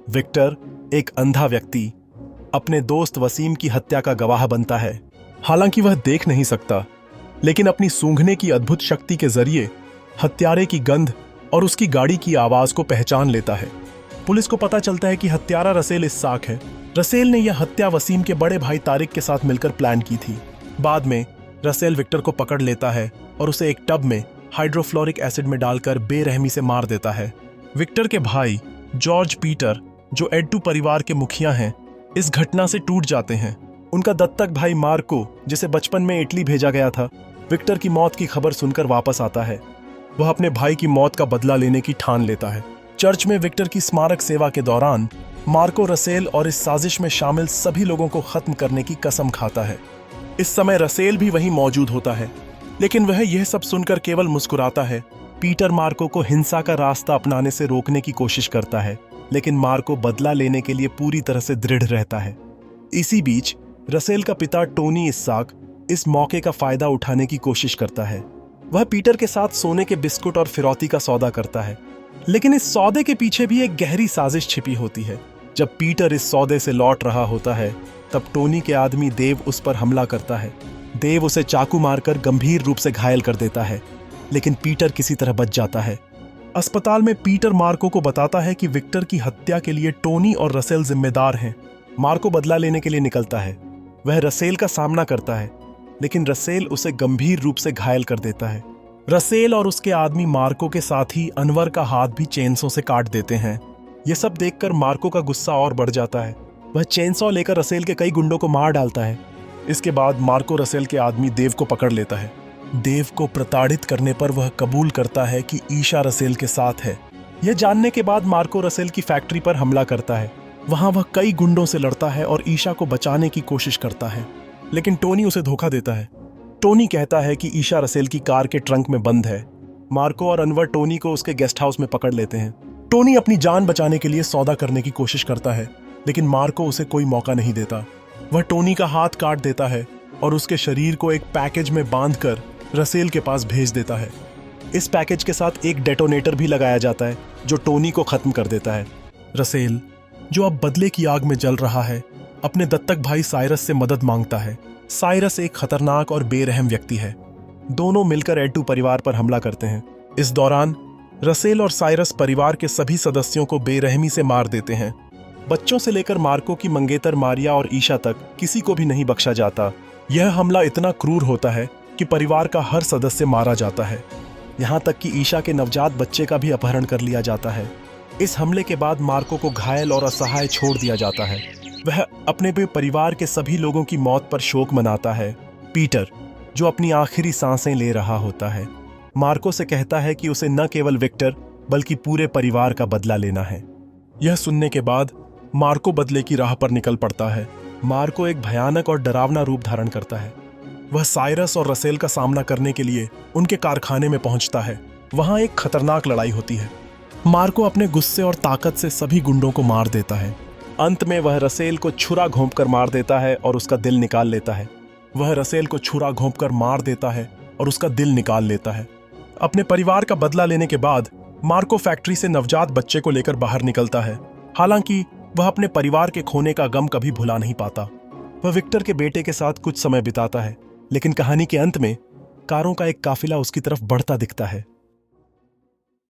Victor, एक अंधा व्यक्ति, अपने दोस्त वसीम की हत्या का गवाह बनता है। हालांकि वह देख नहीं सकता, लेकिन अपनी सूंघने की अद्भुत शक्ति के जरिए हत्यारे की गंध और उसकी गाड़ी की आवाज को पहचान लेता है। पुलिस को पता चलता है कि हत्यारा रसेल इस्साक है। रसेल ने यह हत्या वसीम के बड़े भाई तारिक के साथ मिलकर प्लान की थी। बाद में रसेल विक्टर को पकड़ लेता है और उसे एक टब में हाइड्रोफ्लोरिक एसिड में डालकर बेरहमी से मार देता है। विक्टर के भाई जॉर्ज पीटर, जो एड्टू परिवार के मुखिया हैं, इस घटना से टूट जाते हैं। उनका दत्तक भाई मार्को, जिसे बचपन में इटली भेजा गया था, विक्टर की मौत की खबर सुनकर वापस आता है। वह अपने भाई की मौत का बदला लेने की ठान लेता है। चर्च में विक्टर की स्मारक सेवा के दौरान मार्को रसेल और इस साजिश में शामिल सभी लोगों को खत्म करने की कसम खाता है। इस समय रसेल भी वहीं मौजूद होता है, लेकिन वह यह सब सुनकर केवल मुस्कुराता है। पीटर मार्को को हिंसा का रास्ता अपनाने से रोकने की कोशिश करता है, लेकिन मार्को बदला लेने के लिए पूरी तरह से दृढ़ रहता है। इसी बीच रसेल का पिता टोनी इस्साक इस मौके का फायदा उठाने की कोशिश करता है। वह पीटर के साथ सोने के बिस्कुट और फिरौती का सौदा करता है, लेकिन इस सौदे के पीछे भी एक गहरी साजिश छिपी होती है। जब पीटर इस सौदे से लौट रहा होता है, तब टोनी के आदमी देव उस पर हमला करता है। देव उसे चाकू मारकर गंभीर रूप से घायल कर देता है, लेकिन पीटर किसी तरह बच जाता है। अस्पताल में पीटर मार्को को बताता है कि विक्टर की हत्या के लिए टोनी और रसेल जिम्मेदार हैं। मार्को बदला लेने के लिए निकलता है। वह रसेल का सामना करता है, लेकिन रसेल उसे गंभीर रूप से घायल कर देता है। रसेल और उसके आदमी मार्को के साथ ही अनवर का हाथ भी चेनसो से काट देते हैं। यह सब देखकर मार्को का गुस्सा और बढ़ जाता है। वह चेनसो लेकर रसेल के कई गुंडों को मार डालता है। इसके बाद मार्को रसेल के आदमी देव को पकड़ लेता है। देव को प्रताड़ित करने पर वह कबूल करता है कि ईशा रसेल के साथ है। यह जानने के बाद मार्को रसेल की फैक्ट्री पर हमला करता है। वहां वह कई गुंडों से लड़ता है और ईशा को बचाने की कोशिश करता है, लेकिन टोनी उसे धोखा देता है। टोनी कहता है कि ईशा रसेल की कार के ट्रंक में बंद है। मार्को और अनवर टोनी को उसके गेस्ट हाउस में पकड़ लेते हैं। टोनी अपनी जान बचाने के लिए सौदा करने की कोशिश करता है, लेकिन मार्को उसे कोई मौका नहीं देता। वह टोनी का हाथ काट देता है और उसके शरीर को एक पैकेज में बांधकर रसेल के पास भेज देता है। इस पैकेज के साथ एक डेटोनेटर भी लगाया जाता है, जो टोनी को खत्म कर देता है। रसेल, जो अब बदले की आग में जल रहा है, अपने दत्तक भाई साइरस से मदद मांगता है। साइरस एक खतरनाक और बेरहम व्यक्ति है। दोनों मिलकर एड्टू परिवार पर हमला करते हैं। इस दौरान रसेल और साइरस परिवार के सभी सदस्यों को बेरहमी से मार देते हैं। बच्चों से लेकर मार्को की मंगेतर मारिया और ईशा तक किसी को भी नहीं बख्शा जाता। यह हमला इतना क्रूर होता है कि परिवार का हर सदस्य मारा जाता है। यहाँ तक कि ईशा के नवजात बच्चे का भी अपहरण कर लिया जाता है। इस हमले के बाद मार्को को घायल और असहाय छोड़ दिया जाता है। वह अपने परिवार के सभी लोगों की मौत पर शोक मनाता है। पीटर, जो अपनी आखिरी सांसें ले रहा होता है, मार्को से कहता है कि उसे न केवल विक्टर बल्कि पूरे परिवार का बदला लेना है। यह सुनने के बाद मार्को बदले की राह पर निकल पड़ता है। मार्को एक भयानक और डरावना रूप धारण करता है। वह साइरस और रसेल का सामना करने के लिए उनके कारखाने में पहुंचता है। वहां एक खतरनाक लड़ाई होती है। मार्को अपने गुस्से और ताकत से सभी गुंडों को मार देता है। अंत में वह रसेल को छुरा घोंपकर मार देता है और उसका दिल निकाल लेता है। वह रसेल को छुरा घोंपकर मार देता है और उसका दिल निकाल लेता है। अपने परिवार का बदला लेने के बाद मार्को फैक्ट्री से नवजात बच्चे को लेकर बाहर निकलता है। हालांकि वह अपने परिवार के खोने का गम कभी भुला नहीं पाता। वह विक्टर के बेटे के साथ कुछ समय बिताता है, लेकिन कहानी के अंत में कारों का एक काफिला उसकी तरफ बढ़ता दिखता है।